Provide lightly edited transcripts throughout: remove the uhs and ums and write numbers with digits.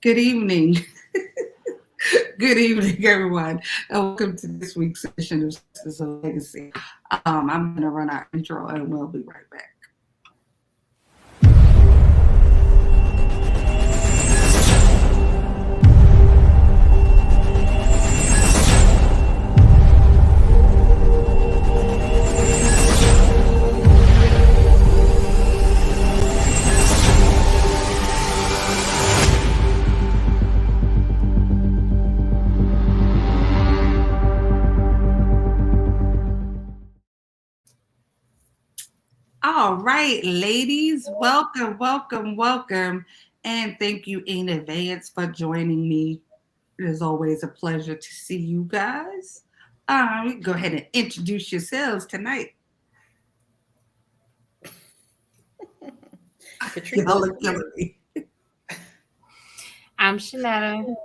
Good evening. Good evening, everyone. And welcome to this week's edition of Sisters of Legacy. I'm going to run our intro and we'll be right back. All right, ladies, welcome, welcome, welcome. And thank you in advance for joining me. It is always a pleasure to see you guys. Go ahead and introduce yourselves tonight. Katrina. Y'all are killing me. I'm Shanetta.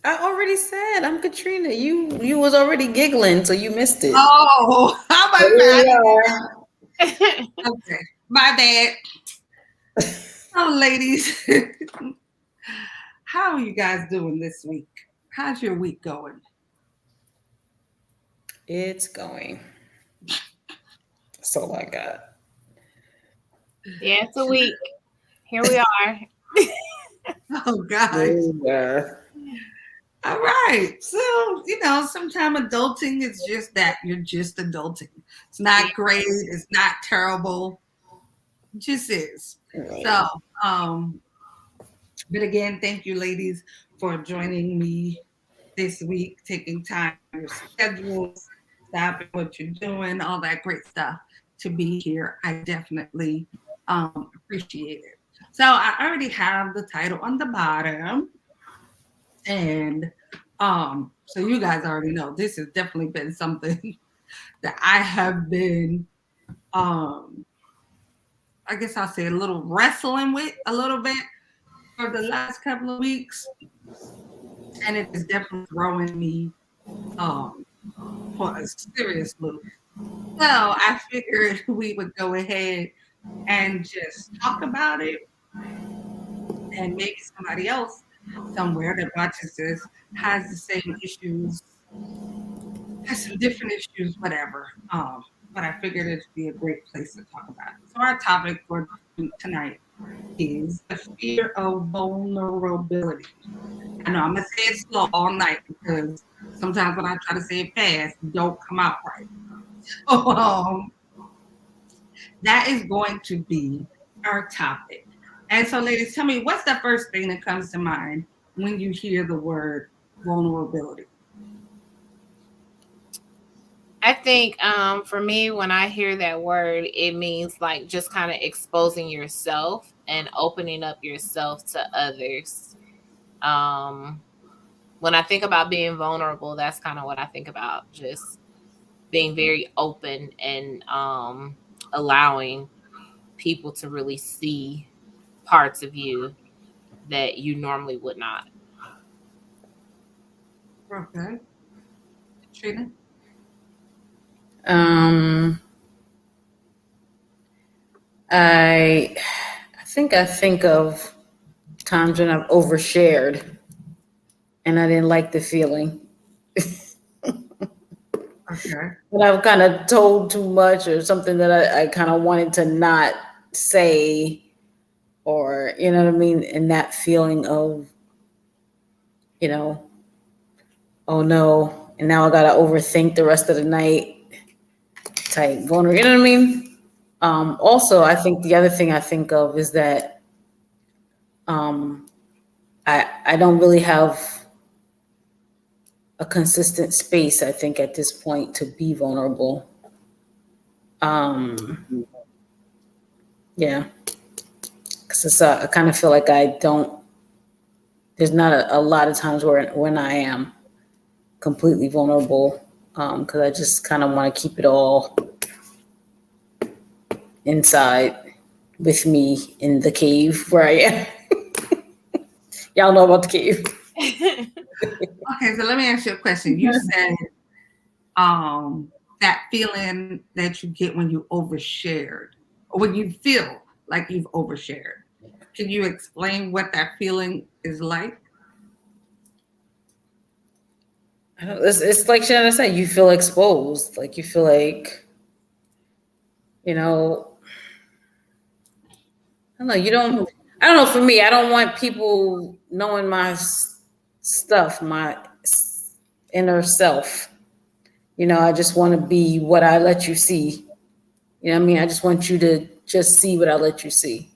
I already said I'm Katrina. You was already giggling, so you missed it. Oh, how about that? Okay, my bad. Oh, ladies, how are you guys doing this week? How's your week going? It's going. That's all I got. Yeah, it's a week. Here we are. Oh, guys. Yeah. All right. So, sometimes adulting is just that. You're just adulting. It's not great. It's not terrible. It just is. Right. So, but again, thank you, ladies, for joining me this week, taking time from your schedules, stopping what you're doing, all that great stuff to be here. I definitely appreciate it. So I already have the title on the bottom. And so you guys already know this has definitely been something that I have been I guess I'll say a little wrestling with a little bit for the last couple of weeks. And it is definitely throwing me for a serious loop. So I figured we would go ahead and just talk about it, and maybe somebody else somewhere that watches this has the same issues, has some different issues, whatever. But I figured it'd be a great place to talk about it. So our topic for tonight is the fear of vulnerability. I know I'm gonna say it slow all night because sometimes when I try to say it fast, it don't come out right. So that is going to be our topic. And so, ladies, tell me, what's the first thing that comes to mind when you hear the word vulnerability? I think for me, when I hear that word, it means like just kind of exposing yourself and opening up yourself to others. When I think about being vulnerable, that's kind of what I think about. Just being very open and allowing people to really see parts of you that you normally would not. Okay. Trina? I think I think of times when I've overshared and I didn't like the feeling. Okay. But I've kind of told too much or something that I kind of wanted to not say, or you know what I mean, and that feeling of, you know, oh no, and now I gotta overthink the rest of the night type vulnerable, you know what I mean? Also, I think the other thing I think of is that um, I don't really have a consistent space, I think, at this point to be vulnerable. Yeah, because I kind of feel like I don't. There's not a lot of times where when I am completely vulnerable, because I just kind of want to keep it all inside with me in the cave where I am. Y'all know about the cave. Okay, so let me ask you a question. You said that feeling that you get when you overshared, or when you feel like you've overshared. can you explain what that feeling is like? It's like Shannon said, you feel exposed. Like you feel like, you know, I don't know, I don't know, for me, I don't want people knowing my stuff, my inner self. I just want to be what I let you see. You know what I mean? I just want you to just see what I let you see.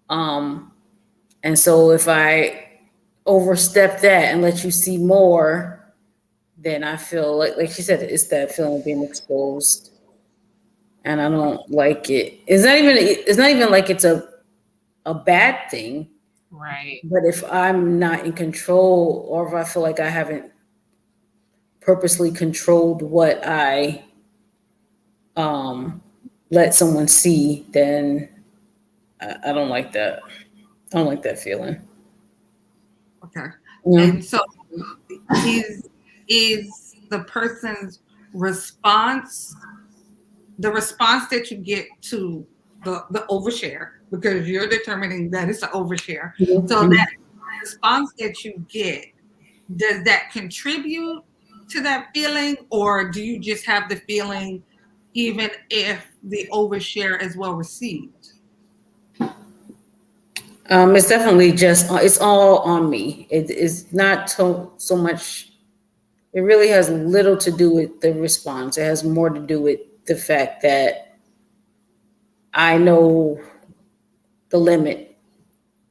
Um, and so if I overstep that and let you see more, then I feel like she said, it's that feeling of being exposed. And I don't like it. It's not even like it's a bad thing. Right. But if I'm not in control, or if I feel like I haven't purposely controlled what I let someone see, then I don't like that. I don't like that feeling. Okay. Yeah. And so is the person's response the response that you get to the overshare, because you're determining that it's an overshare. So that response that you get, does that contribute to that feeling, or do you just have the feeling even if the overshare is well received? It's definitely it's all on me. It is not so much. It really has little to do with the response. It has more to do with the fact that I know the limit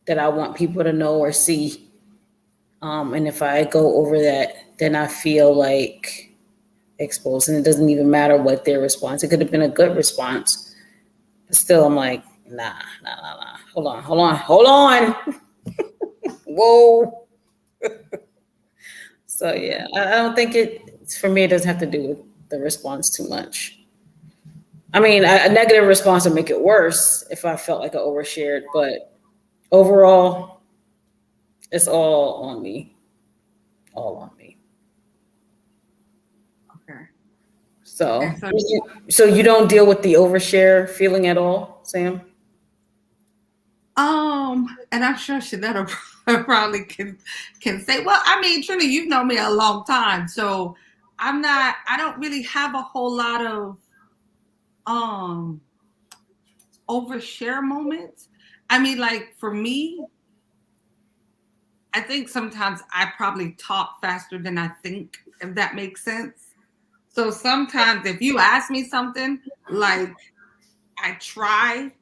that I want people to know or see. And if I go over that, then I feel like exposed. And it doesn't even matter what their response. It could have been a good response. But still, I'm like, nah. Hold on. Whoa. So yeah, I don't think for me, it doesn't have to do with the response too much. I mean, a negative response would make it worse if I felt like I overshared, but overall, it's all on me. All on me. Okay. So, And so so you don't deal with the overshare feeling at all, Sam? and I'm sure Shanetta probably can say, well, I mean, Trini, you've known me a long time, so I don't really have a whole lot of um overshare moments. I mean, like for me, I think sometimes I probably talk faster than I think, if that makes sense. So sometimes if you ask me something, like I try,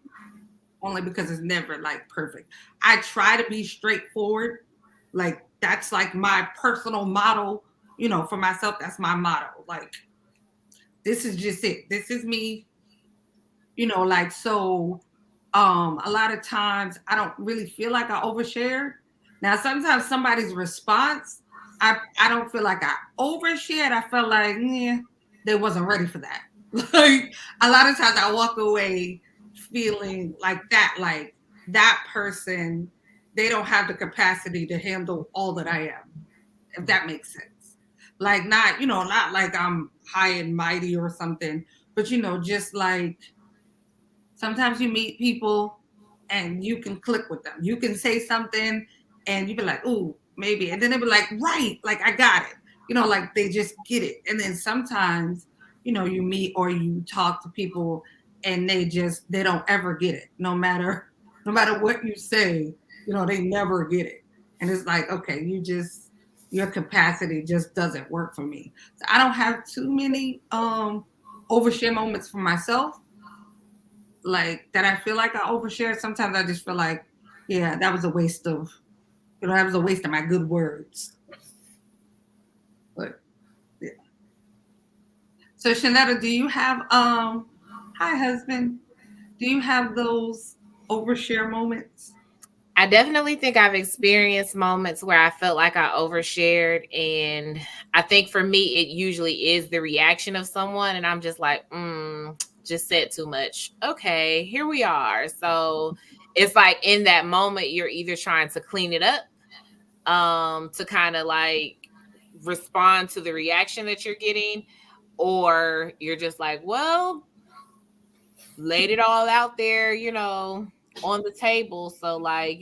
only because it's never like perfect. I try to be straightforward. Like that's like my personal motto, for myself. That's my motto. Like this is just it. This is me, like so. A lot of times I don't really feel like I overshared. Now sometimes somebody's response, I don't feel like I overshared. I felt like they wasn't ready for that. Like a lot of times I walk away feeling like that person, they don't have the capacity to handle all that I am, if that makes sense. Like not like I'm high and mighty or something, but just like sometimes you meet people and you can click with them. You can say something and you be like, ooh, maybe. And then they be like, right, like I got it. Like they just get it. And then sometimes, you meet or you talk to people and they don't ever get it. No matter what you say, they never get it. And it's like, okay, your capacity just doesn't work for me. So I don't have too many overshare moments for myself, like that I feel like I overshare. Sometimes I just feel like, yeah, that was a waste of, that was a waste of my good words. But yeah. So Shanetta, do you have hi husband, do you have those overshare moments? I definitely think I've experienced moments where I felt like I overshared. And I think for me, it usually is the reaction of someone. And I'm just like, just said too much. Okay, here we are. So it's like in that moment, you're either trying to clean it up, to kind of like respond to the reaction that you're getting, or you're just like, well, laid it all out there, on the table. So like,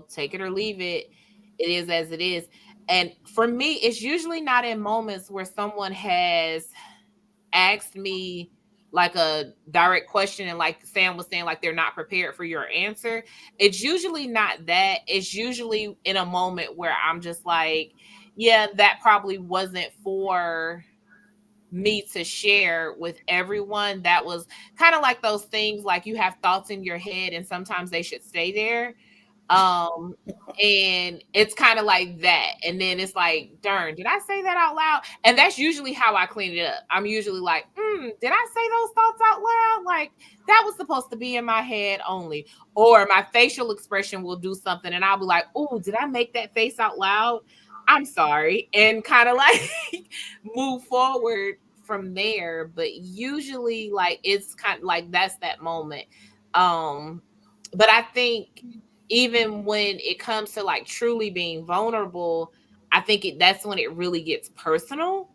take it or leave it. It is as it is. And for me, it's usually not in moments where someone has asked me like a direct question and like Sam was saying, like they're not prepared for your answer. It's usually not that. It's usually in a moment where I'm just like, yeah, that probably wasn't for me to share with everyone. That was kind of like those things like you have thoughts in your head and sometimes they should stay there. um and it's kind of like that, and then it's like, darn, did I say that out loud? And that's usually how I clean it up. I'm usually like, did I say those thoughts out loud? Like that was supposed to be in my head only. Or my facial expression will do something and I'll be like, oh, did I make that face out loud? I'm sorry, and kind of like move forward from there. But usually like it's kind of like that's that moment. But I think even when it comes to like truly being vulnerable, I think that's when it really gets personal.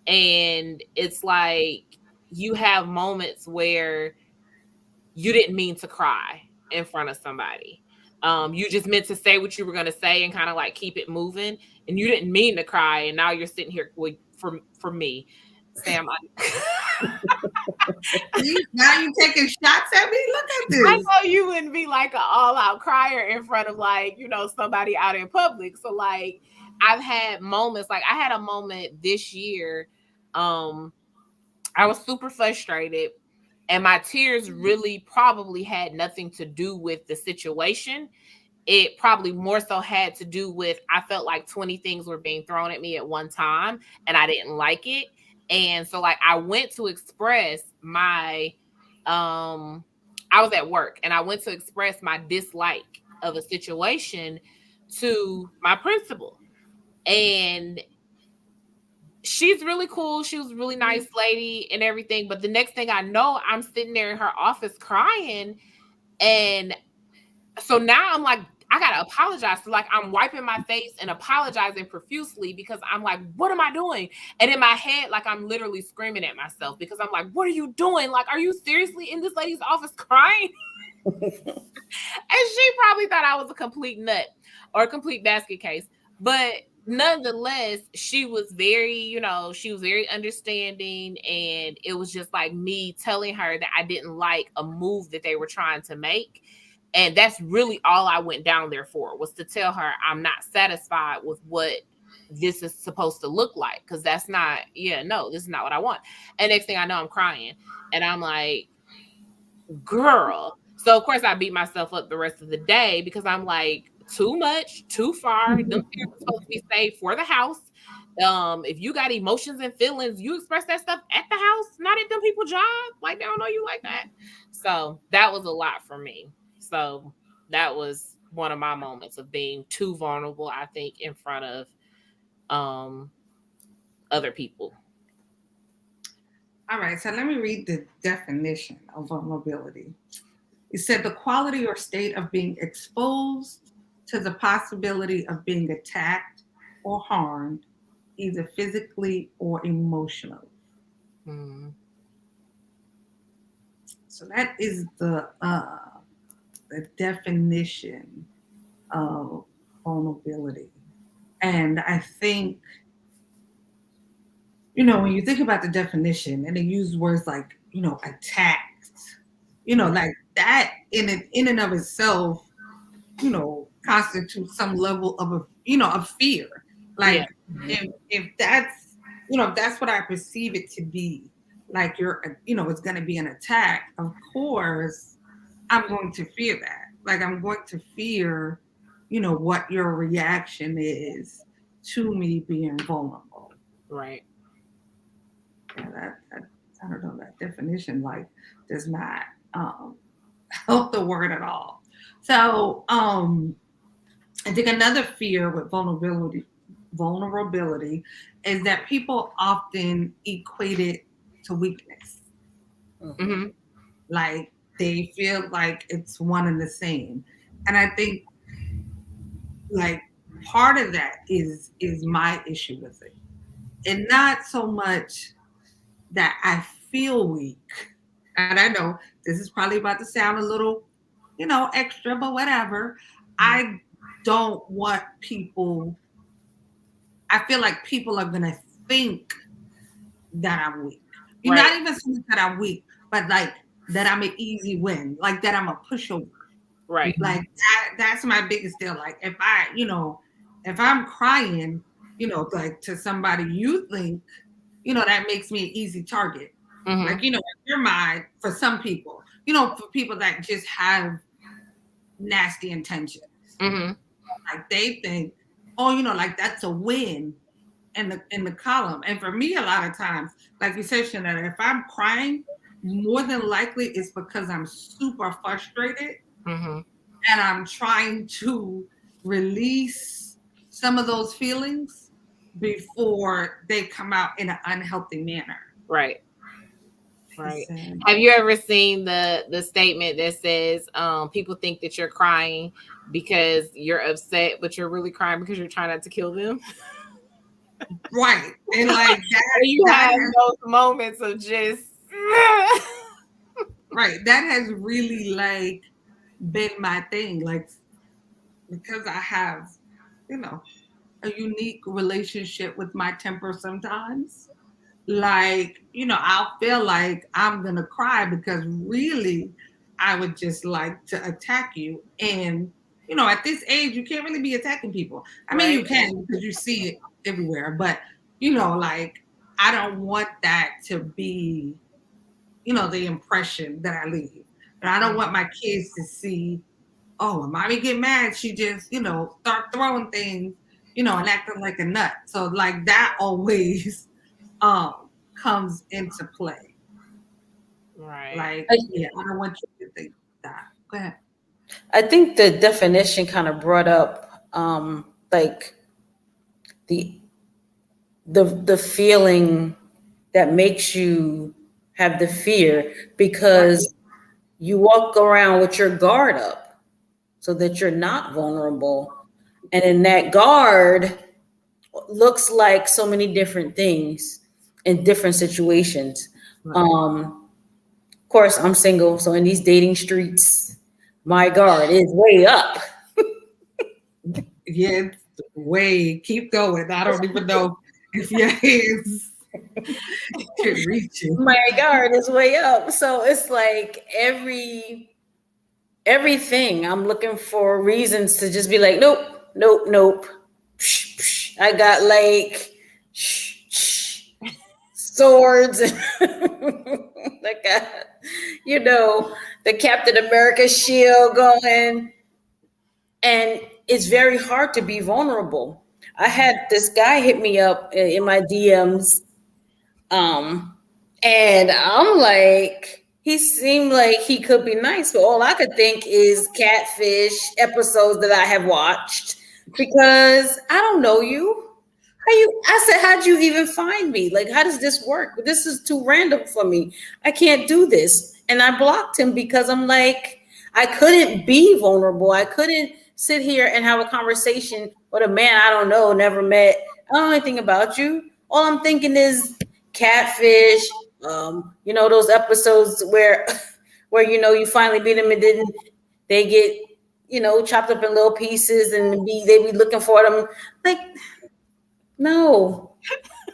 And it's like you have moments where you didn't mean to cry in front of somebody. You just meant to say what you were going to say and kind of like keep it moving, and you didn't mean to cry. And now you're sitting here with, for me, Sam. Now you taking shots at me? Look at this. I know you wouldn't be like an all-out crier in front of like, somebody out in public. So like I've had moments, like I had a moment this year. I was super frustrated and my tears really probably had nothing to do with the situation. It probably more so had to do with I felt like 20 things were being thrown at me at one time and I didn't like it. And so like I went to express my I was at work and I went to express my dislike of a situation to my principal. And she's really cool. She was a really nice lady and everything. But the next thing I know, I'm sitting there in her office crying. And so now I'm like, I gotta apologize. So like I'm wiping my face and apologizing profusely because I'm like, what am I doing? And in my head, like I'm literally screaming at myself because I'm like, what are you doing? Like, are you seriously in this lady's office crying? And she probably thought I was a complete nut or a complete basket case. But nonetheless, she was very, she was very understanding. And it was just like me telling her that I didn't like a move that they were trying to make. And that's really all I went down there for, was to tell her I'm not satisfied with what this is supposed to look like. Because that's not, this is not what I want. And next thing I know, I'm crying. And I'm like, girl. So, of course, I beat myself up the rest of the day because I'm like, too much, too far. Them tears are supposed to be saved for the house. If you got emotions and feelings, you express that stuff at the house, not at them people's job. Like, they don't know you like that. So that was a lot for me. So that was one of my moments of being too vulnerable, I think, in front of other people. All right, so let me read the definition of vulnerability. It said the quality or state of being exposed to the possibility of being attacked or harmed, either physically or emotionally. So that is the definition of vulnerability. And I think, when you think about the definition and they use words like, attacked, like that in and of itself, constitutes some level of of fear. Like if that's, if that's what I perceive it to be, like it's going to be an attack, of course, I'm going to fear that. Like I'm going to fear, what your reaction is to me being vulnerable. Right. Yeah, that I don't know, that definition like does not help the word at all. So I think another fear with vulnerability is that people often equate it to weakness. Mm-hmm. Like they feel like it's one and the same. And I think like part of that is my issue with it. And not so much that I feel weak. And I know this is probably about to sound a little extra, but whatever. I don't want people, I feel like people are gonna think that I'm weak. You're not even saying that I'm weak, but like that I'm an easy win, like that I'm a pushover. Right. Like that's my biggest deal. Like if if I'm crying, like to somebody, you think, that makes me an easy target. Mm-hmm. Like, in your mind, for some people, for people that just have nasty intentions. Mm-hmm. Like they think, oh, like that's a win in the column. And for me, a lot of times, like you said, Shanetta, if I'm crying, more than likely it's because I'm super frustrated Mm-hmm. and I'm trying to release some of those feelings before they come out in an unhealthy manner. Right. Right. Have you ever seen the statement that says people think that you're crying because you're upset, but you're really crying because you're trying not to kill them? Right. And like that, you have those moments of just right. That has really like been my thing. Like, because I have, a unique relationship with my temper sometimes. Like, I'll feel like I'm going to cry because really I would just like to attack you. And, at this age, you can't really be attacking people. I mean, you can because you see it everywhere. But, like, I don't want that to be, the impression that I leave. And I don't want my kids to see, oh, when mommy get mad, she just, start throwing things, and acting like a nut. So, like, that always comes into play. Right. Like, yeah, I don't want you to think that. Go ahead. I think the definition kind of brought up like the feeling that makes you have the fear because you walk around with your guard up so that you're not vulnerable. And in that guard looks like so many different things in different situations. Of course, I'm single, so in these dating streets, my guard is way up. Yeah, way. Keep going. I don't even know if your hands can reach you. My guard is way up. So it's like everything I'm looking for reasons to just be like, nope, nope, nope. Psh, psh. I got like swords and I got, the Captain America shield going. And it's very hard to be vulnerable. I had this guy hit me up in my DMs. And I'm like, he seemed like he could be nice, but all I could think is catfish episodes that I have watched because I don't know you. I said, how'd you even find me? Like, how does this work? This is too random for me. I can't do this. And I blocked him because I'm like, I couldn't be vulnerable. I couldn't sit here and have a conversation with a man I don't know, never met. I don't know anything about you. All I'm thinking is catfish, those episodes where you finally beat them and then they get, chopped up in little pieces and they be looking for them. Like, no.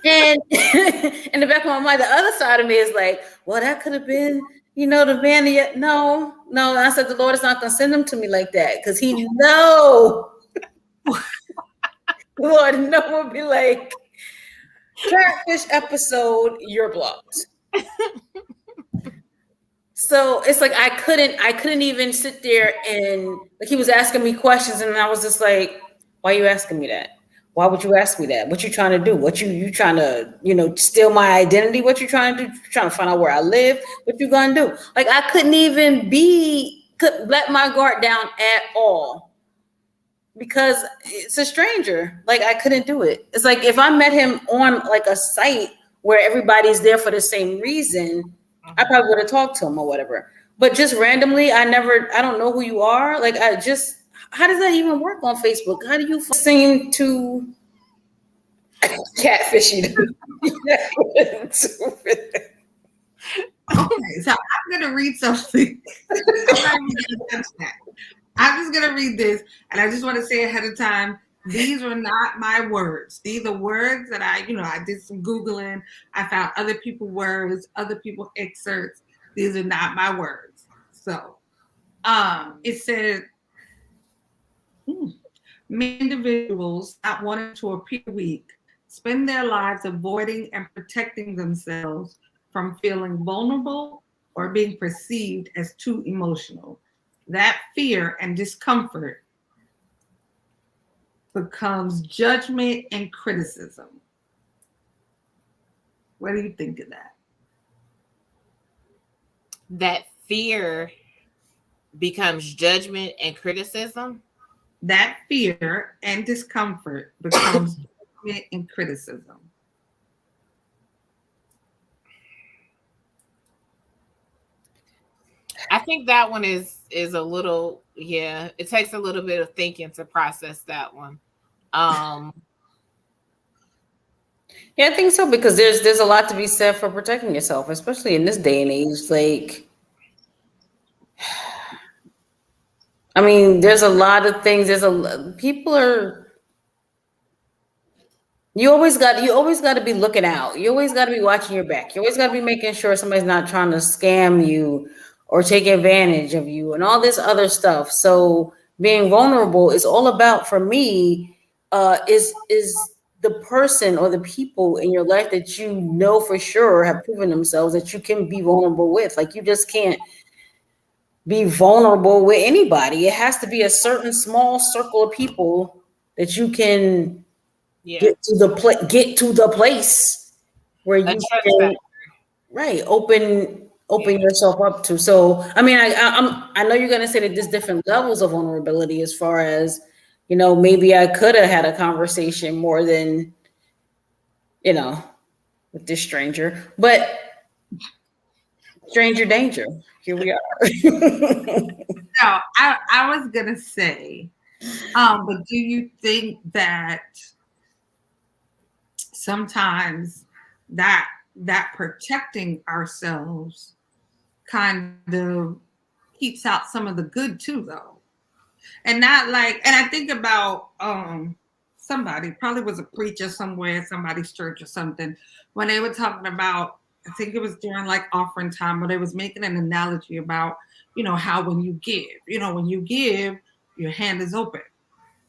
And in the back of my mind, the other side of me is like, well, that could have been, the man. No. I said, the Lord is not going to send them to me like that because he know. Lord, no one be like, catfish episode, you're blocked. So it's like I couldn't even sit there and like he was asking me questions and I was just like, why are you asking me that? Why would you ask me that? What you trying to do? What you trying to, steal my identity? What you trying to do? You trying to find out where I live? What you gonna do? Like I couldn't even let my guard down at all because it's a stranger. Like I couldn't do it. It's like if I met him on like a site where everybody's there for the same reason, I probably would have talked to him or whatever. But just randomly, I don't know who you are. Like how does that even work on Facebook? How do you seem to catfish you? Okay, so I'm going to read something. I'm not even going to touch that. I'm just gonna read this, and I just want to say ahead of time, these are not my words. These are words that I did some Googling. I found other people words, other people excerpts. These are not my words. So it said, many individuals not wanting to appear weak spend their lives avoiding and protecting themselves from feeling vulnerable or being perceived as too emotional. That fear and discomfort becomes judgment and criticism. What do you think of that? That fear becomes judgment and criticism. That fear and discomfort becomes judgment and criticism. I think that one is a little, yeah, it takes a little bit of thinking to process that one. Yeah, I think so, because there's a lot to be said for protecting yourself, especially in this day and age. Like, I mean, there's a lot of things. People are. You always got to be looking out. You always got to be watching your back. You always got to be making sure somebody's not trying to scam you or take advantage of you and all this other stuff. So being vulnerable is all about, for me, is the person or the people in your life that you know for sure have proven themselves that you can be vulnerable with. Like, you just can't be vulnerable with anybody. It has to be a certain small circle of people that you can Yeah. get to the place where A you trust can, factor. right, open yourself up to. So I mean, I know you're gonna say that there's different levels of vulnerability, as far as, maybe I could have had a conversation more than, with this stranger, but stranger danger. Here we are. No, I was gonna say, but do you think that sometimes that protecting ourselves kind of keeps out some of the good too, though? And not like, and I think about somebody, probably was a preacher somewhere, somebody's church or something, when they were talking about, I think it was during like offering time, where they was making an analogy about, how when you give, your hand is open.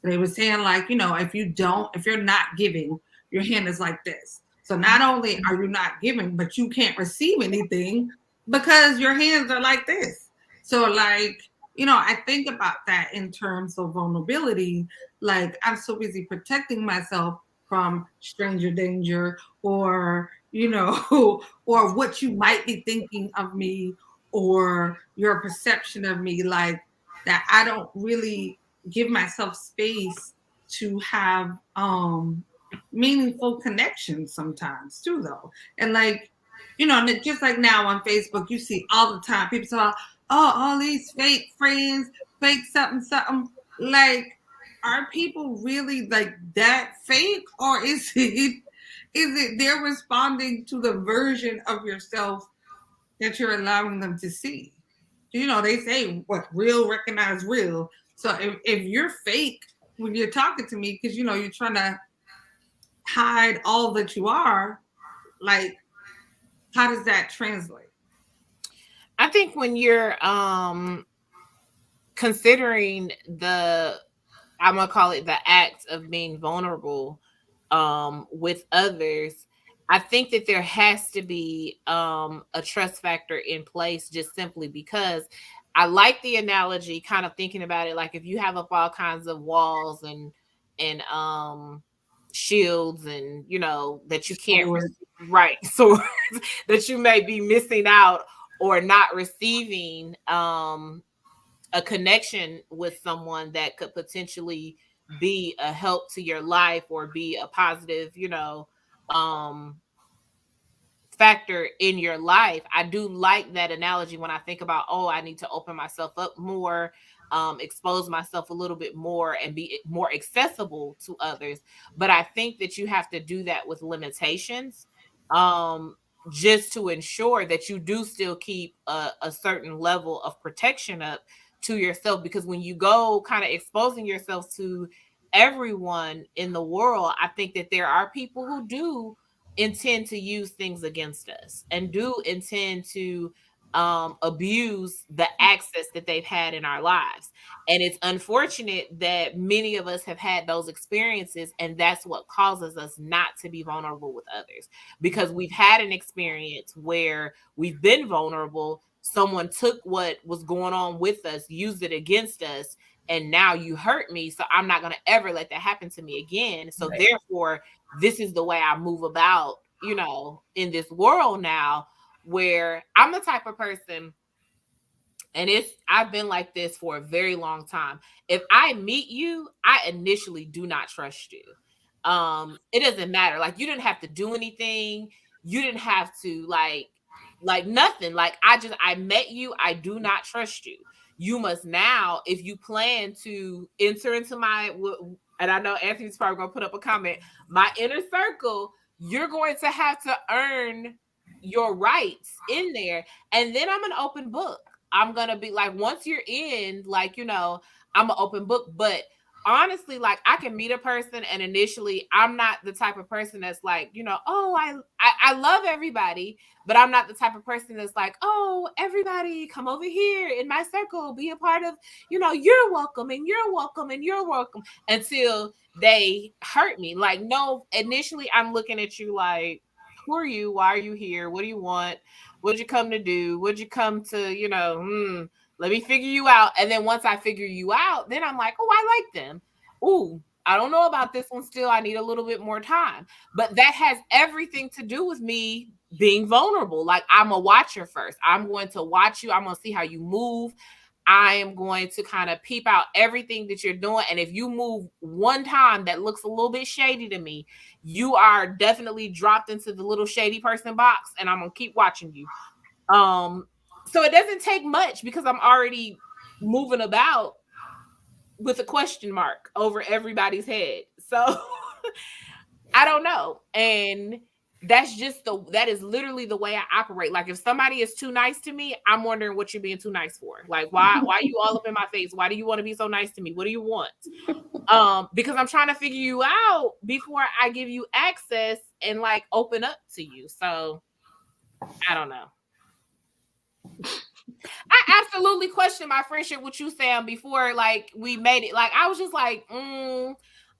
They were saying, like, if you're not giving, your hand is like this. So not only are you not giving, but you can't receive anything because your hands are like this. So like, I think about that in terms of vulnerability. Like, I'm so busy protecting myself from stranger danger, or, or what you might be thinking of me, or your perception of me, like, that I don't really give myself space to have meaningful connections sometimes too, though. And like, and just like now on Facebook, you see all the time people talk, oh, all these fake friends, fake something something. Like, are people really like that fake, or is it they're responding to the version of yourself that you're allowing them to see? They say what real recognize real. So if you're fake when you're talking to me, because you're trying to hide all that you are, like, how does that translate? I think when you're considering I'm gonna call it the act of being vulnerable with others, I think that there has to be a trust factor in place, just simply because I like the analogy, kind of thinking about it like if you have up all kinds of walls and shields, and that you can't right, so that you may be missing out or not receiving a connection with someone that could potentially be a help to your life or be a positive, um, factor in your life. I do like that analogy when I think about, oh, I need to open myself up more, expose myself a little bit more, and be more accessible to others. But I think that you have to do that with limitations, just to ensure that you do still keep a certain level of protection up to yourself, because when you go kind of exposing yourself to everyone in the world, I think that there are people who do intend to use things against us and do intend to abuse the access that they've had in our lives. And it's unfortunate that many of us have had those experiences, and that's what causes us not to be vulnerable with others, because we've had an experience where we've been vulnerable. Someone took what was going on with us, used it against us, and now you hurt me. So I'm not going to ever let that happen to me again. So therefore, this is the way I move about, in this world now, where I'm the type of person, and I've been like this for a very long time. If I meet you, I initially do not trust you. It doesn't matter. Like, you didn't have to do anything. You didn't have to like nothing. Like, I met you. I do not trust you. You must now, if you plan to enter into and I know Anthony's probably going to put up a comment, my inner circle, you're going to have to earn your rights in there. And then I'm an open book. I'm going to be like, once you're in, I'm an open book. But honestly, like, I can meet a person and initially I'm not the type of person that's like, oh, I love everybody, but I'm not the type of person that's like, oh, everybody come over here in my circle, be a part of, you're welcome and you're welcome and you're welcome, until they hurt me. Like, no, initially I'm looking at you like, who are you? Why are you here? What do you want? What'd you come to do? What'd you come to, let me figure you out. And then once I figure you out, then I'm like, oh, I like them. Ooh, I don't know about this one still. I need a little bit more time. But that has everything to do with me being vulnerable. Like, I'm a watcher first. I'm going to watch you. I'm going to see how you move. I am going to kind of peep out everything that you're doing. And if you move one time that looks a little bit shady to me, you are definitely dropped into the little shady person box, and I'm going to keep watching you. So it doesn't take much, because I'm already moving about with a question mark over everybody's head. So I don't know. And that is literally the way I operate. Like, if somebody is too nice to me, I'm wondering what you're being too nice for. Like, why are you all up in my face? Why do you want to be so nice to me? What do you want? Because I'm trying to figure you out before I give you access and like open up to you. So I don't know. I absolutely questioned my friendship with you, Sam, before like we made it. Like, I was just like,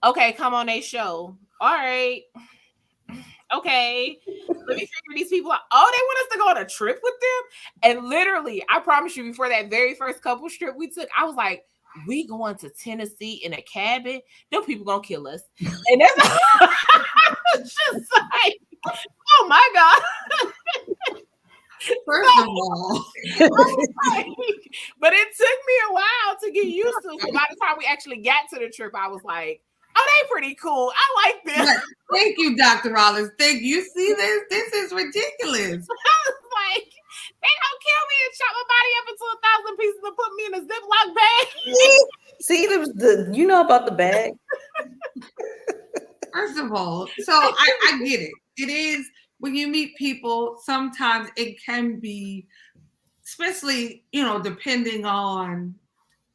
okay, come on a show. All right. Okay, let me figure these people out. Oh, they want us to go on a trip with them? And literally, I promise you, before that very first couple trip we took, I was like, we going to Tennessee in a cabin? Them people gonna kill us. And that's just like, oh my God. First of all, but it took me a while to get used to. So by the time we actually got to the trip, I was like, oh, they pretty cool. I like this. Thank you, Dr. Rollins. Thank you. See this? This is ridiculous. I was like, they don't kill me and chop my body up into 1,000 pieces and put me in a Ziploc bag. See, you know about the bag. First of all, so I get it. It is, when you meet people, sometimes it can be, especially, depending on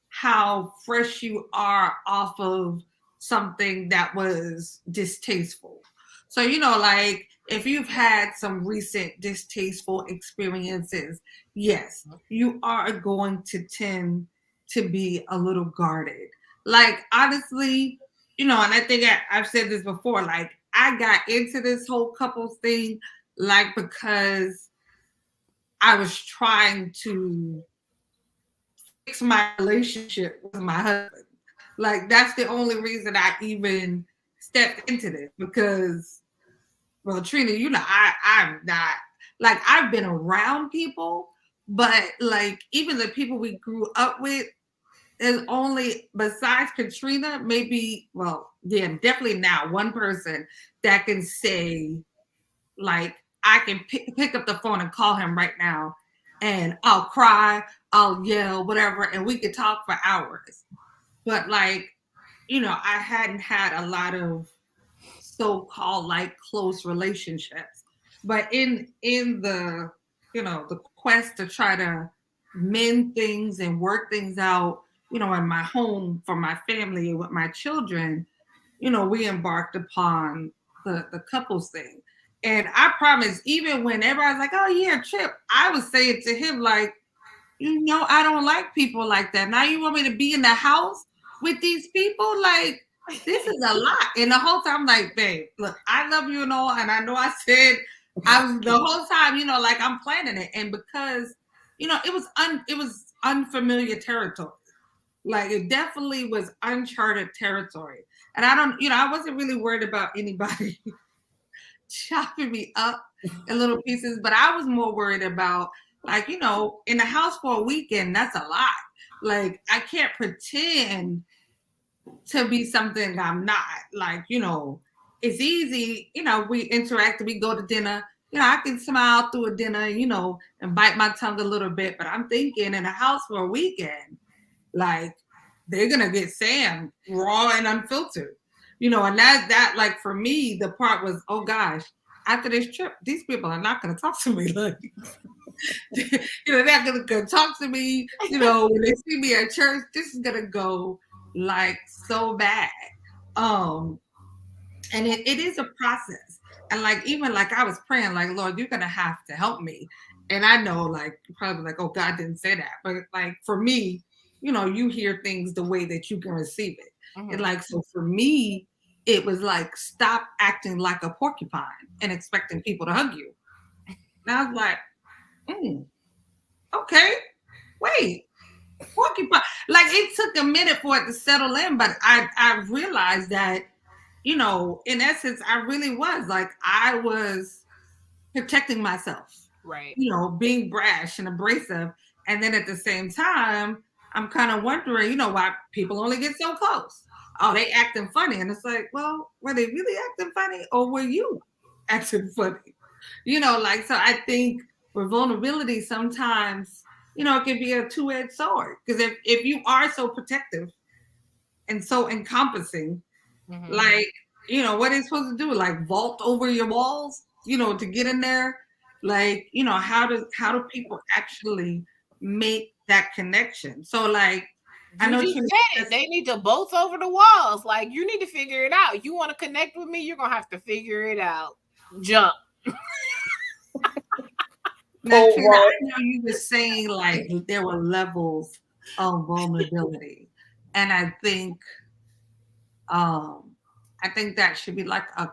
how fresh you are off of something that was distasteful. So, like, if you've had some recent distasteful experiences, yes, you are going to tend to be a little guarded. Like, honestly, and I think I've said this before, like, I got into this whole couples thing, like, because I was trying to fix my relationship with my husband. Like, that's the only reason I even stepped into this, because, well, Trina, I'm not, like, I've been around people, but like, even the people we grew up with, there's only, besides Katrina, maybe, well, yeah, definitely now, one person that can say, like, I can pick up the phone and call him right now, and I'll cry, I'll yell, whatever, and we could talk for hours. But like, I hadn't had a lot of so-called like close relationships. But in the, the quest to try to mend things and work things out, in my home for my family and with my children, we embarked upon the couples thing. And I promise, even when everybody's like, oh yeah, Trip, I was saying to him, like, I don't like people like that. Now you want me to be in the house with these people? Like, this is a lot. And the whole time, I'm like, babe, look, I love you and all. And I know I said I was the whole time, like I'm planning it. And because, it was unfamiliar territory. Like it definitely was uncharted territory. And I wasn't really worried about anybody chopping me up in little pieces, but I was more worried about, like, in the house for a weekend, that's a lot. Like, I can't pretend to be something I'm not. Like, it's easy, we interact, we go to dinner, I can smile through a dinner, and bite my tongue a little bit, but I'm thinking in a house for a weekend, like, they're gonna get Sam raw and unfiltered, and that like for me, the part was, oh gosh, after this trip, these people are not gonna talk to me. Like, they're not gonna talk to me, when they see me at church, this is gonna go like so bad. And it is a process. And like, even like I was praying, like, Lord, you're gonna have to help me. And I know, like, you're probably like, oh, God didn't say that. But like for me, you hear things the way that you can receive it. Mm-hmm. And like, so for me, it was like, stop acting like a porcupine and expecting people to hug you. And I was like, okay, wait, porcupine. Like, it took a minute for it to settle in, but I realized that, in essence, I really was like, I was protecting myself, right? Being brash and abrasive. And then at the same time, I'm kind of wondering, why people only get so close. Oh, they acting funny. And it's like, well, were they really acting funny, or were you acting funny? Like, so I think with vulnerability, sometimes, it can be a two-edged sword. Because if you are so protective and so encompassing, like, what are they supposed to do? Like, vault over your walls, to get in there? Like, how do people actually make that connection? So, like, I know you just said it. They need to bolt over the walls. Like, you need to figure it out. You want to connect with me, you're gonna have to figure it out. Jump. Now, I know you were saying like there were levels of vulnerability, and I think that should be like a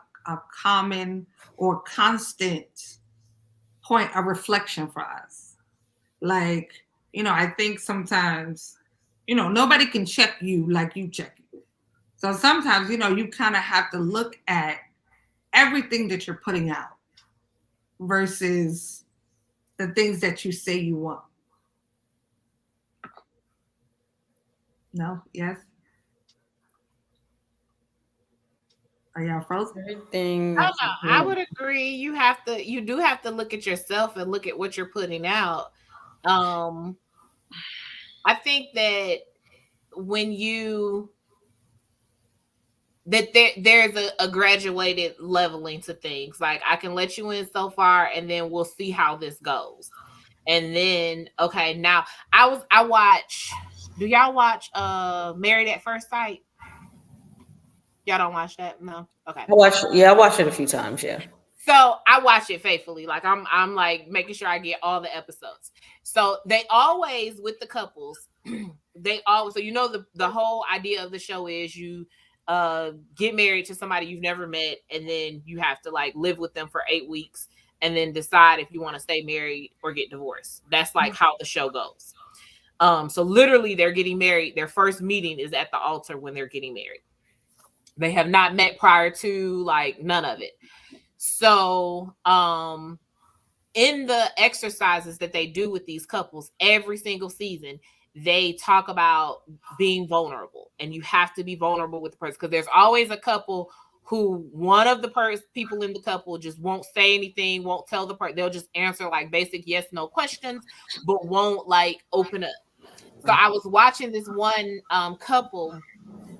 common or constant point of reflection for us. Like, I think sometimes, nobody can check you like you check you. So sometimes, you kind of have to look at everything that you're putting out versus the things that you say you want. No? Yes? Are y'all frozen? Everything. No, I would agree. You do have to look at yourself and look at what you're putting out. I think that when there's a graduated leveling to things. Like, I can let you in so far, and then we'll see how this goes. And then, okay, now I watch. Do y'all watch Married at First Sight? Y'all don't watch that? No. Okay. I watched it a few times. Yeah. So I watch it faithfully. Like, I'm like making sure I get all the episodes. So they always, with the couples, so the whole idea of the show is you get married to somebody you've never met, and then you have to like live with them for 8 weeks and then decide if you want to stay married or get divorced. That's like how the show goes. So literally they're getting married. Their first meeting is at the altar when they're getting married. They have not met prior to, like, none of it. So in the exercises that they do with these couples every single season, they talk about being vulnerable, and you have to be vulnerable with the person, because there's always a couple who one of the people in the couple just won't say anything, won't tell the person. They'll just answer like basic yes, no questions, but won't like open up. So I was watching this one couple,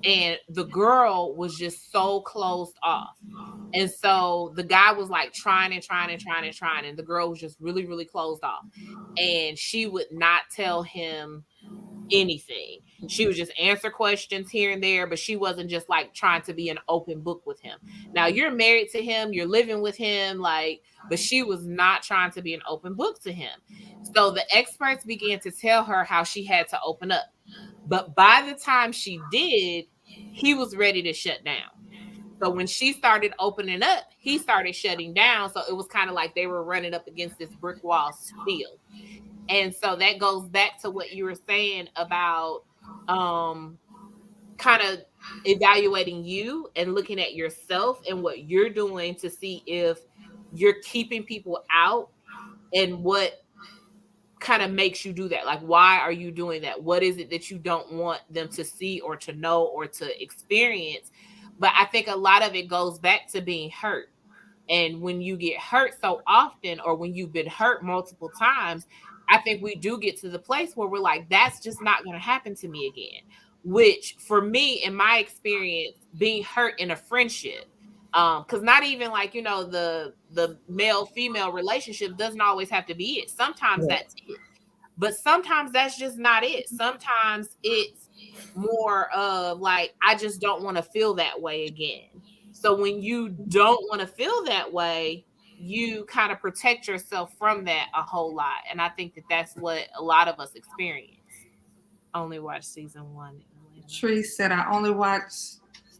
and the girl was just so closed off. And so the guy was like trying, and the girl was just really, really closed off. And she would not tell him anything. She would just answer questions here and there, but she wasn't just like trying to be an open book with him. Now you're married to him, you're living with him, like, but she was not trying to be an open book to him. So the experts began to tell her how she had to open up. But by the time she did, he was ready to shut down. So when she started opening up, he started shutting down. So it was kind of like they were running up against this brick wall still. And so that goes back to what you were saying about kind of evaluating you and looking at yourself and what you're doing to see if you're keeping people out, and what kind of makes you do that. Like, why are you doing that? What is it that you don't want them to see or to know or to experience? But I think a lot of it goes back to being hurt. And when you get hurt so often, or when you've been hurt multiple times, I think we do get to the place where we're like, that's just not going to happen to me again. Which for me, in my experience, being hurt in a friendship, because not even like, you know, the male-female relationship doesn't always have to be it. Sometimes that's it. But sometimes that's just not it. Sometimes it's more of like, I just don't want to feel that way again. So when you don't want to feel that way, you kind of protect yourself from that a whole lot. And I think that that's what a lot of us experience. Only watch season 1. Tree said, I only watched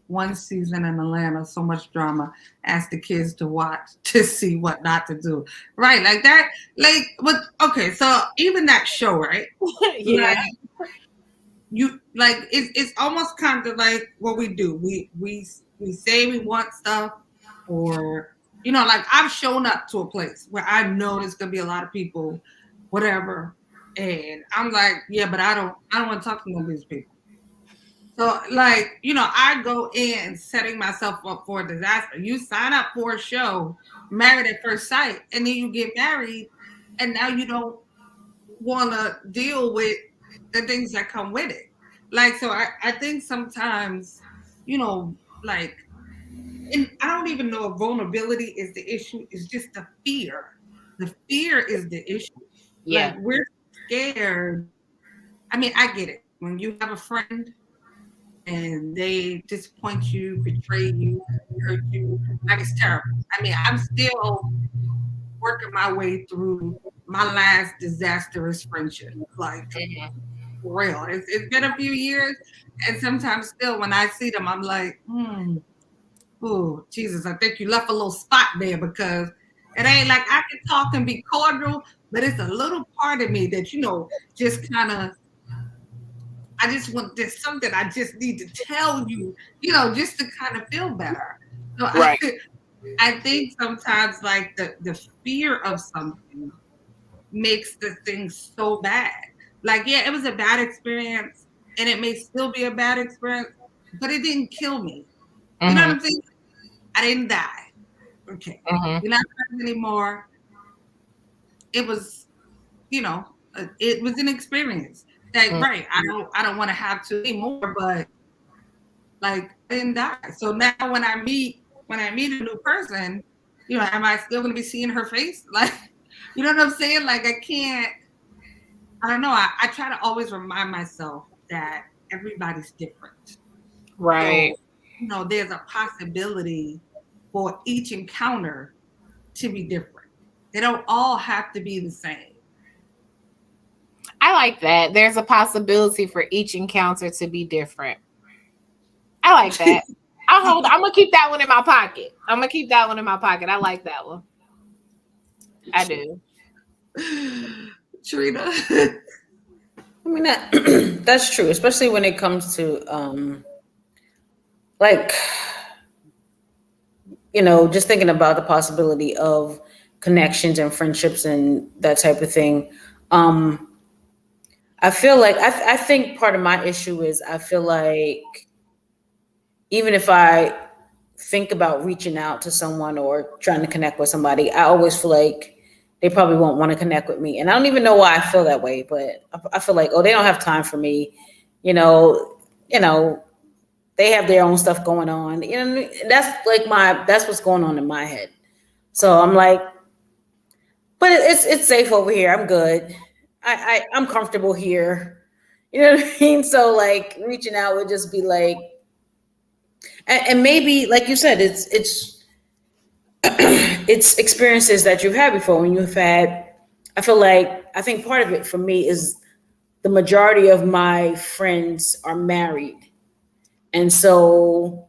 one season in Atlanta. So much drama. Ask the kids to watch to see what not to do. Right, like that. Like, what? Okay, so even that show, right? Yeah. Like, you like it's almost kind of like what we do. We say we want stuff, or you know, like I've shown up to a place where I know there's gonna be a lot of people, whatever, and I'm like, yeah, but I don't want to talk to none of these people. So, like, you know, I go in setting myself up for a disaster. You sign up for a show, Married at First Sight, and then you get married, and now you don't want to deal with the things that come with it. Like, so I think sometimes, you know, like, and I don't even know if vulnerability is the issue. It's just the fear. The fear is the issue. Yeah. Like, we're scared. I mean, I get it. When you have a friend and they disappoint you, betray you, hurt you, like, it's terrible. I mean, I'm still working my way through my last disastrous friendship. Like, for real. It's been a few years, and sometimes still when I see them, I'm like, oh, Jesus, I think you left a little spot there, because it ain't like I can talk and be cordial, but it's a little part of me that, you know, just kind of, I just want, there's something I just need to tell you, you know, just to kind of feel better. So Right. I think sometimes like the fear of something makes the thing so bad. Like, yeah, it was a bad experience, and it may still be a bad experience, but it didn't kill me. You know what I'm saying? I didn't die. Okay. You're not friends anymore. It was, you know, it was an experience. That right. I don't want to have to anymore, but like, I didn't die. So now when I meet a new person, you know, am I still gonna be seeing her face? Like, you know what I'm saying? Like, I don't know. I try to always remind myself that everybody's different. Right. So, you know, there's a possibility for each encounter to be different. They don't all have to be the same. I like that. There's a possibility for each encounter to be different. I like that. I'm gonna keep that one in my pocket. I like that one. I do. Trina. I mean, that's true, especially when it comes to like, you know, just thinking about the possibility of connections and friendships and that type of thing. I feel like I think part of my issue is I feel like even if I think about reaching out to someone or trying to connect with somebody, I always feel like they probably won't want to connect with me. And I don't even know why I feel that way, but I feel like, oh, they don't have time for me. You know, they have their own stuff going on. You know, that's what's going on in my head. So I'm like, but it's safe over here. I'm good. I'm comfortable here. You know what I mean? So like reaching out would just be like, and maybe like you said, it's it's experiences that you've had before when you've had. I think part of it for me is the majority of my friends are married, and so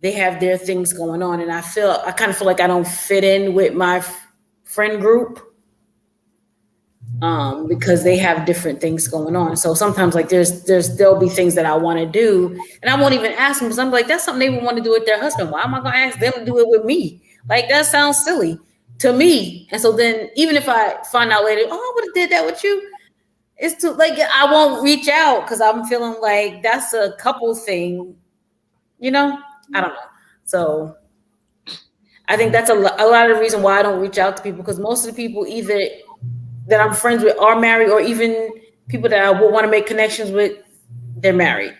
they have their things going on, and I kind of feel like I don't fit in with my friend group because they have different things going on. So sometimes like there'll be things that I want to do, and I won't even ask them because I'm like, that's something they would want to do with their husband. Why am I going to ask them to do it with me? Like that sounds silly to me. And so then even if I find out later, oh, I would have did that with you, it's too like I won't reach out because I'm feeling like that's a couple thing, you know. I don't know. So I think that's a lot of the reason why I don't reach out to people, because most of the people either that I'm friends with are married, or even people that I would want to make connections with, they're married.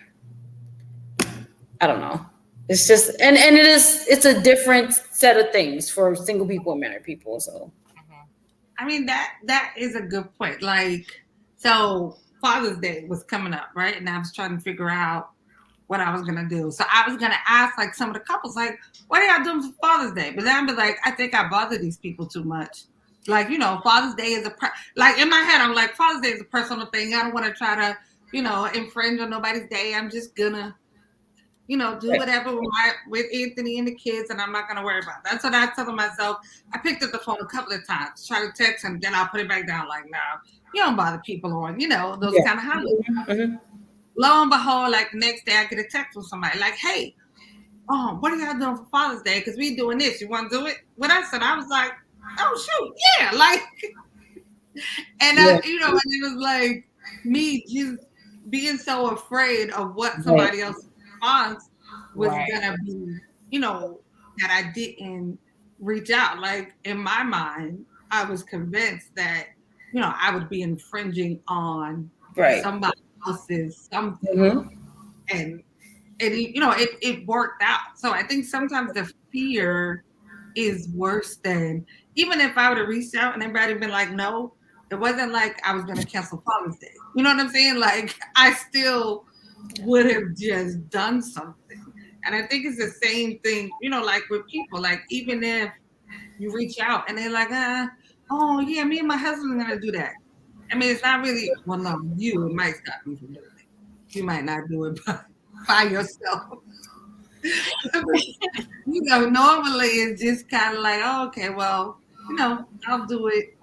I don't know. It's just and it's a different set of things for single people and married people. So I mean that is a good point. Like, so Father's Day was coming up, right? And I was trying to figure out what I was gonna do. So I was gonna ask like some of the couples, like, what are y'all doing for Father's Day? But then I'd be like, I think I bother these people too much. Like, you know, Father's Day is like in my head, I'm like, Father's Day is a personal thing. I don't want to try to, you know, infringe on nobody's day. I'm just gonna, you know, do whatever with Anthony and the kids, and I'm not gonna worry about it. That's what I tell myself. I picked up the phone a couple of times, try to text him, then I'll put it back down. Like, no, you don't bother people on, you know, those kind of holidays. Mm-hmm. Lo and behold, like the next day, I get a text from somebody like, "Hey, what are y'all doing for Father's Day? Because we doing this. You want to do it?" What I said, I was like, "Oh shoot, yeah!" Like, and you know, and it was like me just being so afraid of what somebody else's response was gonna be. You know, that I didn't reach out. Like in my mind, I was convinced that, you know, I would be infringing on somebody else's something, and you know, it worked out. So I think sometimes the fear is worse than, even if I would have reached out and everybody been like, no, it wasn't like I was going to cancel Father's Day. You know what I'm saying? Like I still would have just done something. And I think it's the same thing, you know, like with people, like even if you reach out and they're like, oh yeah, me and my husband are going to do that. I mean, it's not really, well, no, it might stop you from doing it. You might not do it by yourself. You know, normally it's just kind of like, oh, okay, well, you know, I'll do it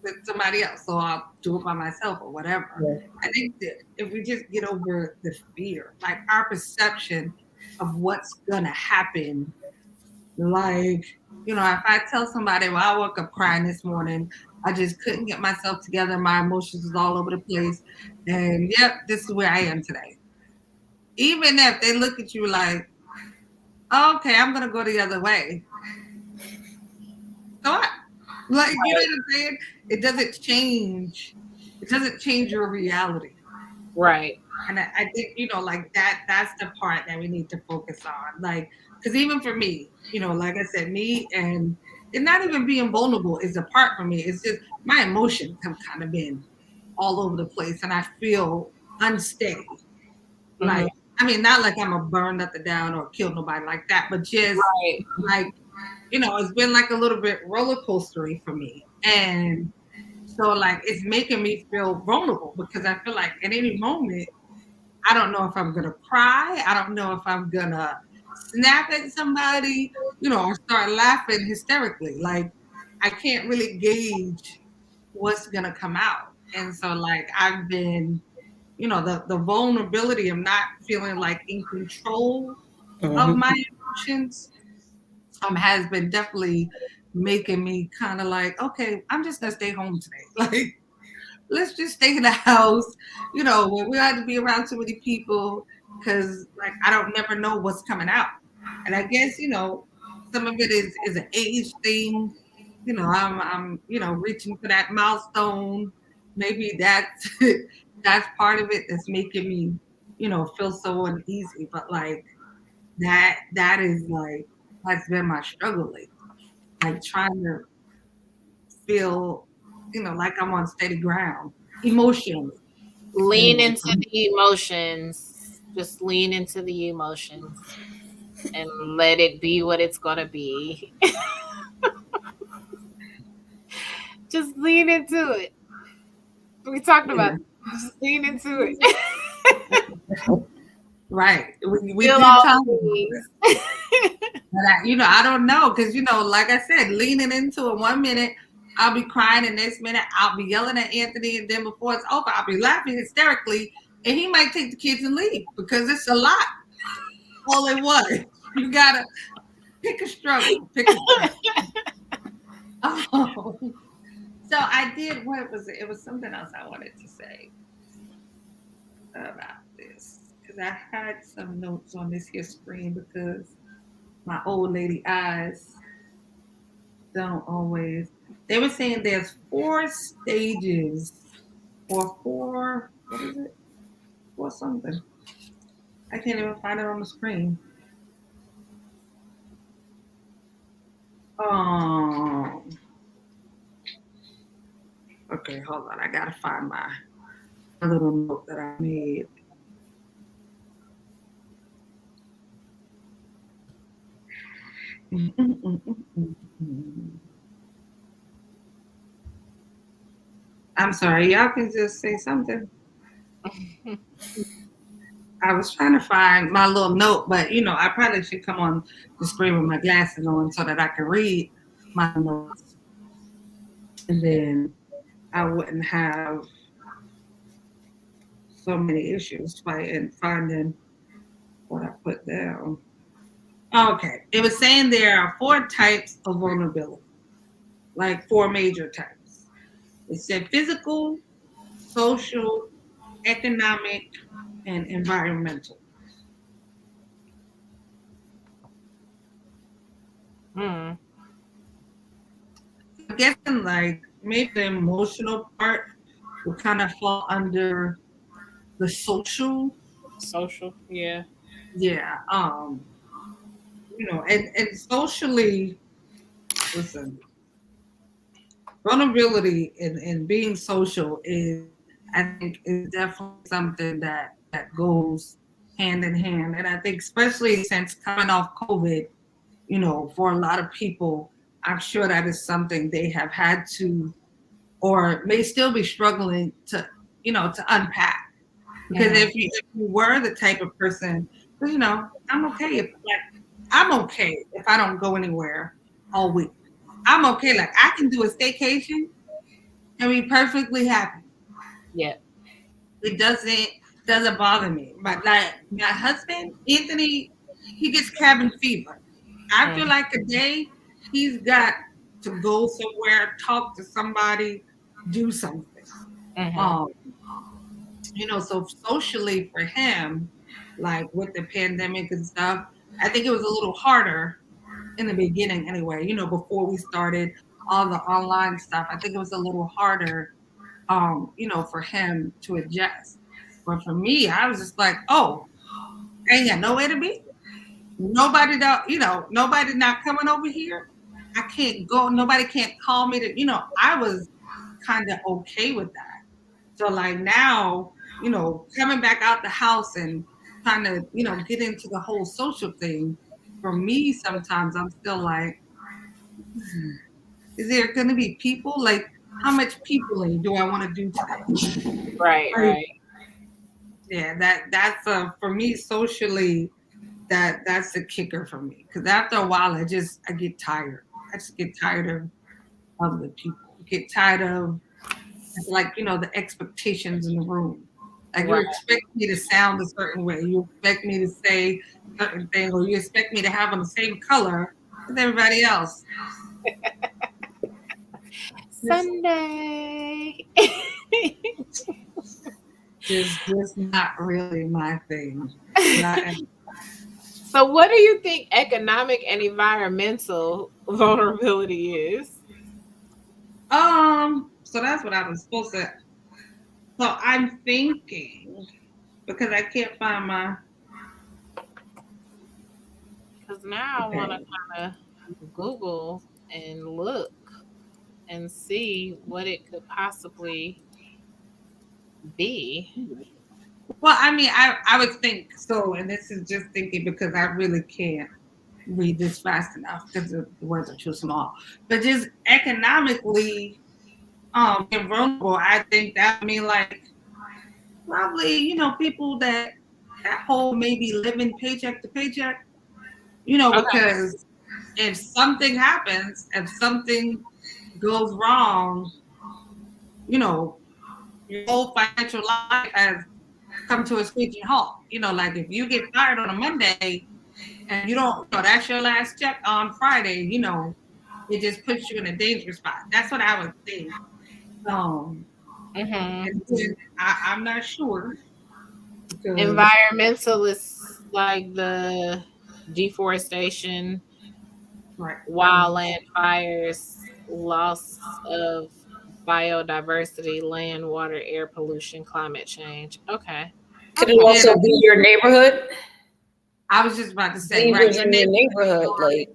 with somebody else, so I'll do it by myself or whatever. Yeah. I think that if we just get over the fear, like our perception of what's gonna happen, like, you know, if I tell somebody, well, I woke up crying this morning, I just couldn't get myself together, my emotions was all over the place, and yep, this is where I am today. Even if they look at you like, oh, okay, I'm gonna go the other way. So what? Like, you know what I'm saying? It doesn't change. It doesn't change your reality. Right. And I think, you know, like that's the part that we need to focus on. Like, because even for me, you know, like I said, me and not even being vulnerable is a part for me. It's just my emotions have kind of been all over the place, and I feel unsteady. Mm-hmm. Like, I mean, not like I'm a burn nothing down or kill nobody like that, but just like, you know, it's been like a little bit roller coastery for me. And so like, it's making me feel vulnerable because I feel like at any moment, I don't know if I'm going to cry. I don't know if I'm going to snap at somebody, you know, or start laughing hysterically. Like, I can't really gauge what's going to come out. And so like, I've been, you know, the vulnerability of not feeling like in control of my emotions has been definitely making me kind of like, okay, I'm just gonna stay home today. Like, let's just stay in the house. You know, we don't have to be around too many people because like I don't never know what's coming out. And I guess, you know, some of it is an age thing. You know, I'm you know, reaching for that milestone. Maybe that's part of it that's making me feel so uneasy. But like that is like has been my struggle lately. Like trying to feel, like I'm on steady ground emotionally. Lean And into the emotions. Just lean into the emotions and let it be what it's gonna be. Just lean into it. We talked about yeah, it. Just lean into it. right. We Feel did all talk the about it. things. But I don't know because like I said, leaning into it 1 minute, I'll be crying, and next minute I'll be yelling at Anthony, and then before it's over, I'll be laughing hysterically, and he might take the kids and leave because it's a lot all at once. You gotta pick a struggle, pick a struggle. Oh, so I did. What was it? It was something else I wanted to say about this because I had some notes on this here screen because my old lady eyes don't always. They were saying there's 4 stages or four. What is it? Four something. I can't even find it on the screen. Um. Okay, hold on. I gotta find my little note that I made. I'm sorry. Y'all can just say something. I was trying to find my little note, but I probably should come on the screen with my glasses on so that I can read my notes, and then I wouldn't have so many issues finding what I put down. Okay, it was saying there are 4 types of vulnerability, like 4 major types. It said physical, social, economic, and environmental. Hmm. I'm guessing like maybe the emotional part will kind of fall under the social. Social, yeah. Yeah. And socially, listen, vulnerability and being social is, I think, is definitely something that goes hand in hand. And I think especially since coming off COVID, for a lot of people, I'm sure that is something they have had to or may still be struggling to unpack. Because Mhm. if you were the type of person, 'cause, I'm okay if I'm okay if I don't go anywhere all week. I'm okay. Like I can do a staycation and be perfectly happy. Yeah. It doesn't bother me. But like my husband, Anthony, he gets cabin fever. After Mhm. like a day, he's got to go somewhere, talk to somebody, do something. Mhm. Um, so socially for him, like with the pandemic and stuff, I think it was a little harder in the beginning anyway, before we started all the online stuff. I think it was a little harder for him to adjust. But for me, I was just like, oh, I ain't got nowhere to be. Nobody don't, nobody not coming over here. I can't go, nobody can't call me I was kind of okay with that. So like now, coming back out the house and trying to, get into the whole social thing, for me sometimes I'm still like, "Hmm, is there gonna be people? Like how much peopling do I want to do today?" Right, Right. right. Yeah, that's for me socially, that's the kicker for me. Because after a while I get tired. I just get tired of the people. Get tired of like the expectations in the room. Like you Right. expect me to sound a certain way, you expect me to say certain things, or you expect me to have on the same color as everybody else. It's Sunday. just not really my thing. Not So, what do you think economic and environmental vulnerability is? so that's what I was supposed to. So I'm thinking. because I can't find my Because now I want to page. kind of Google and look and see what it could possibly be. Well, I mean, I would think so, and this is just thinking because I really can't read this fast enough because the words are too small. But just economically, being vulnerable, I think that mean like probably people that whole maybe living paycheck to paycheck, Okay. because if something happens, if something goes wrong, you know, your whole financial life has come to a screeching halt. Like if you get fired on a Monday and you don't, that's your last check on Friday, it just puts you in a dangerous spot. That's what I would think. Um, Mm-hmm. and then I'm not sure because Environmentalists like the deforestation, right, wildland fires, loss of biodiversity, land, water, air pollution, climate change. Okay. Could it Okay. yeah, also be your neighborhood? I was just about to say, right, Dangers your in your neighborhood, neighborhood, like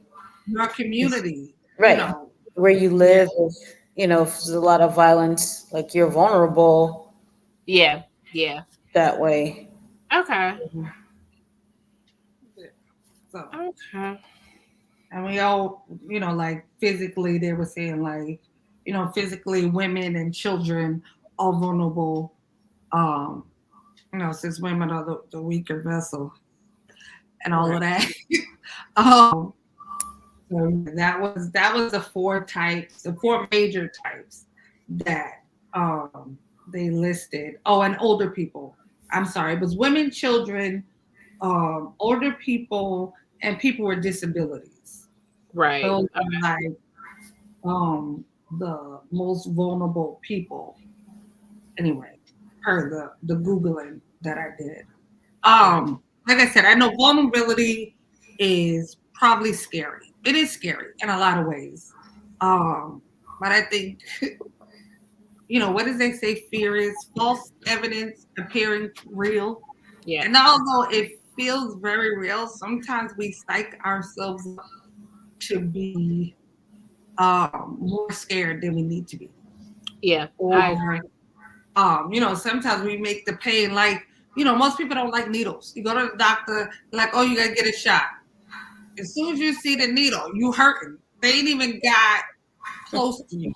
your community, right where you yeah, live. If there's a lot of violence, like you're vulnerable Yeah. Yeah. that way. Okay. so. Okay. And we all, like physically, they were saying like, physically women and children are vulnerable. Um, since women are the weaker vessel and all Right. of that. um, so that was the four major types that they listed. Oh, and older people. I'm sorry, it was women, children, older people, and people with disabilities. Right. Those are like the most vulnerable people anyway, per the googling that I did. Right. Like I said, I know vulnerability is probably scary. It is scary in a lot of ways. But I think what does they say, fear is false evidence appearing real. Yeah. And although it feels very real, sometimes we psych ourselves up to be more scared than we need to be. Yeah. I agree. Or sometimes we make the pain like, most people don't like needles. You go to the doctor, like, oh, you gotta get a shot. As soon as you see the needle, you hurting. They ain't even got close to you.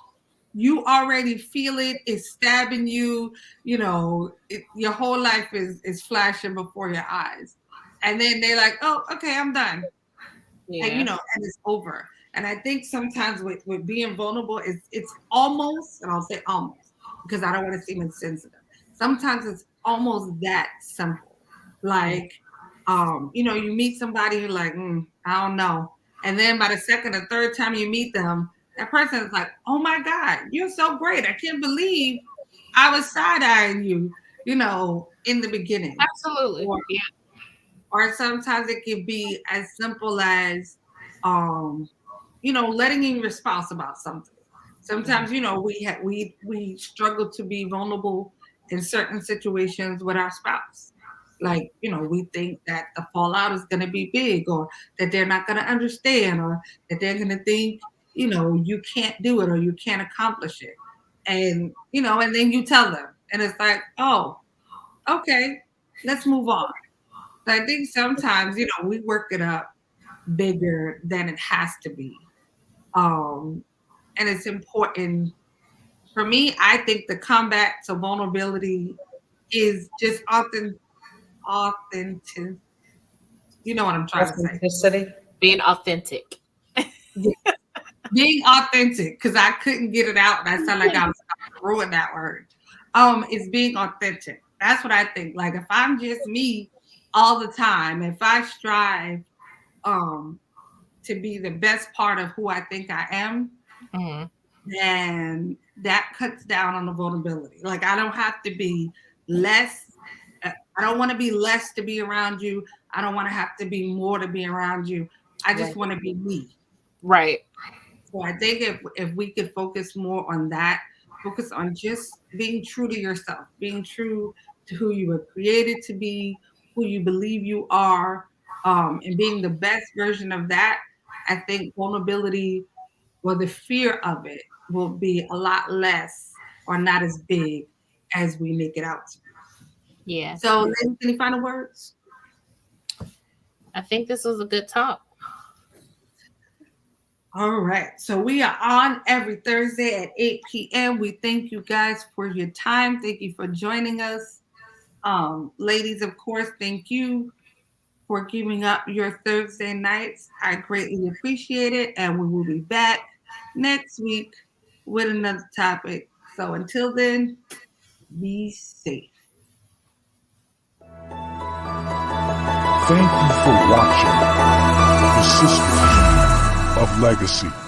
You already feel it. It's stabbing you. Your whole life is flashing before your eyes, and then they're like, "Oh, okay, I'm done," and Yeah. and it's over. And I think sometimes with being vulnerable, it's almost, and I'll say almost because I don't want to seem insensitive. Sometimes it's almost that simple. Like, you meet somebody who like, I don't know, and then by the second or third time you meet them, that person is like, oh my God, you're so great. I can't believe I was side eyeing you, in the beginning. Absolutely. Or Yeah. or sometimes it can be as simple as um letting in your spouse about something. Mhm. Sometimes we struggle to be vulnerable in certain situations with our spouse. Like, we think that the fallout is going to be big, or that they're not going to understand, or that they're going to think you can't do it or you can't accomplish it. And then you tell them and it's like, oh, okay, let's move on. So I think sometimes, we work it up bigger than it has to be. Um, and it's important for me. I think the combat to vulnerability is just authentic. You know what I'm trying to say? Authenticity. Being authentic. Yeah. Being authentic, because I couldn't get it out, and I sound like I was about to ruin that word. Is being authentic. That's what I think. Like if I'm just me all the time, if I strive um to be the best part of who I think I am, Mhm. then that cuts down on the vulnerability. Like I don't have to be less. I don't want to be less to be around you. I don't want to have to be more to be around you. I just Right. want to be me. Right. So I think if we could focus more on that, focus on just being true to yourself, being true to who you were created to be, who you believe you are, and being the best version of that, I think vulnerability or the fear of it will be a lot less or not as big as we make it out to be. Yeah. So, ladies, any final words? I think this was a good talk. All right. So we are on every Thursday at 8 p.m. We thank you guys for your time. Thank you for joining us. Ladies, of course, thank you for giving up your Thursday nights. I greatly appreciate it. And we will be back next week with another topic. So until then, be safe. Thank you for watching The Sisters of Legacy.